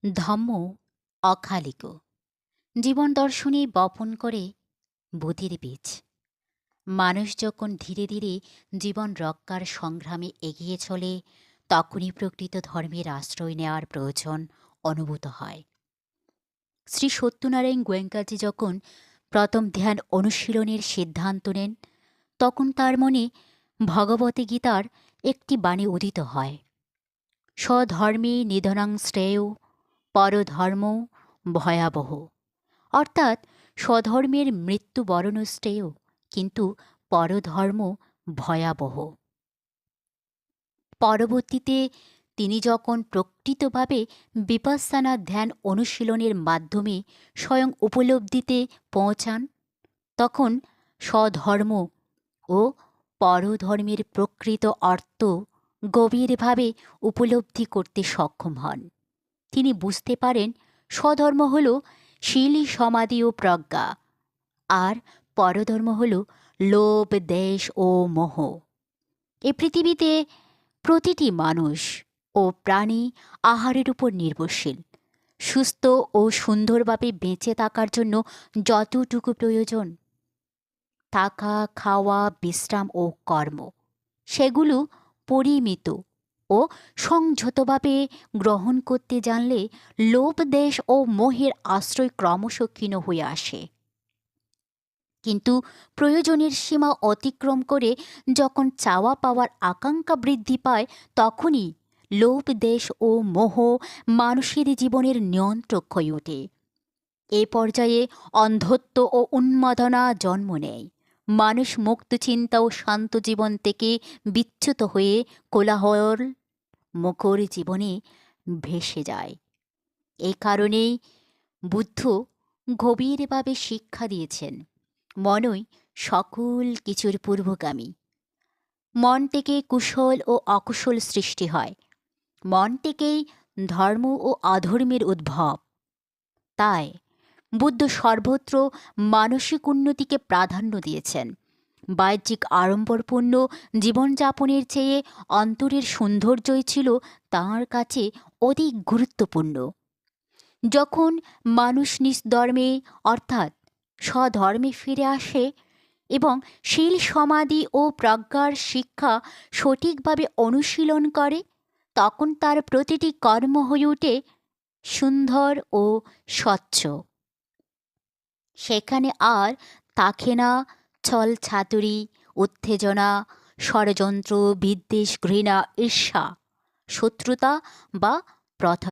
ধম্ম অখালিক জীবন দর্শনে বপন করে বুদ্ধির বীজ। মানুষ যখন ধীরে ধীরে জীবন রক্ষার সংগ্রামে এগিয়ে চলে, তখনই প্রকৃত ধর্মের আশ্রয় নেওয়ার প্রয়োজন অনুভূত হয়। শ্রী সত্যনারায়ণ গোয়েঙ্কাজি যখন প্রথম ধ্যান অনুশীলনের সিদ্ধান্ত নেন, তখন তার মনে ভগবতী গীতার একটি বাণী উদিত হয়: স্বধর্মে নিধনাং শ্রেয়, পরধর্ম ভয়াবহ। অর্থাৎ স্বধর্মের মৃত্যুবরণ শ্রেয়, কিন্তু পরধর্ম ভয়াবহ। পরবর্তীতে তিনি যখন প্রকৃতভাবে বিপাসসানা ধ্যান অনুশীলনের মাধ্যমে স্বয়ং উপলব্ধিতে পৌঁছান, তখন স্বধর্ম ও পরধর্মের প্রকৃত অর্থ গভীরভাবে উপলব্ধি করতে সক্ষম হন। তিনি বুঝতে পারেন স্বধর্ম হল শীল, সমাধি ও প্রজ্ঞা, আর পরধর্ম হল লোভ, দেশ ও মোহ। এ পৃথিবীতে প্রতিটি মানুষ ও প্রাণী আহারের উপর নির্ভরশীল। সুস্থ ও সুন্দরভাবে বেঁচে থাকার জন্য যতটুকু প্রয়োজন, থাকা, খাওয়া, বিশ্রাম ও কর্ম, সেগুলো পরিমিত ও সংযতভাবে গ্রহণ করতে জানলে লোভ, দেশ ও মোহের আশ্রয় ক্রমশ ক্ষীণ হয়ে আসে। কিন্তু প্রয়োজনের সীমা অতিক্রম করে যখন চাওয়া পাওয়ার আকাঙ্ক্ষা বৃদ্ধি পায়, তখনই লোভ, দেশ ও মোহ মানুষের জীবনের নিয়ন্ত্রক হয়ে ওঠে। এ পর্যায়ে অন্ধত্ব ও উন্মাদনা জন্ম নেয়। মানুষ মুক্ত চিন্তা ও শান্ত জীবন থেকে বিচ্যুত হয়ে কোলাহল মুখর জীবনে ভেসে যায়। এই কারণেই বুদ্ধ গভীরভাবে শিক্ষা দিয়েছেন, মনই সকল কিছুর পূর্বগামী। মন থেকে কুশল ও অকুশল সৃষ্টি হয়, মন থেকেই ধর্ম ও অধর্মের উদ্ভব। তাই বুদ্ধ সর্বত্র মানসিক উন্নতিকে প্রাধান্য দিয়েছেন। বাহ্যিক আড়ম্বরপূর্ণ জীবনযাপনের চেয়ে অন্তরের সৌন্দর্যই ছিল তাঁর কাছে অধিক গুরুত্বপূর্ণ। যখন মানুষ নিজ ধর্মে অর্থাৎ স্বধর্মে ফিরে আসে এবং শীল, সমাধি ও প্রজ্ঞার শিক্ষা সঠিকভাবে অনুশীলন করে, তখন তার প্রতিটি কর্ম হয়ে ওঠে সুন্দর ও স্বচ্ছ। সেখানে আর থাকে না ছল, ছাতুরি, উত্তেজনা, ষড়যন্ত্র, বিদ্বেষ, ঘৃণা, ঈর্ষা, শত্রুতা বা প্রথা।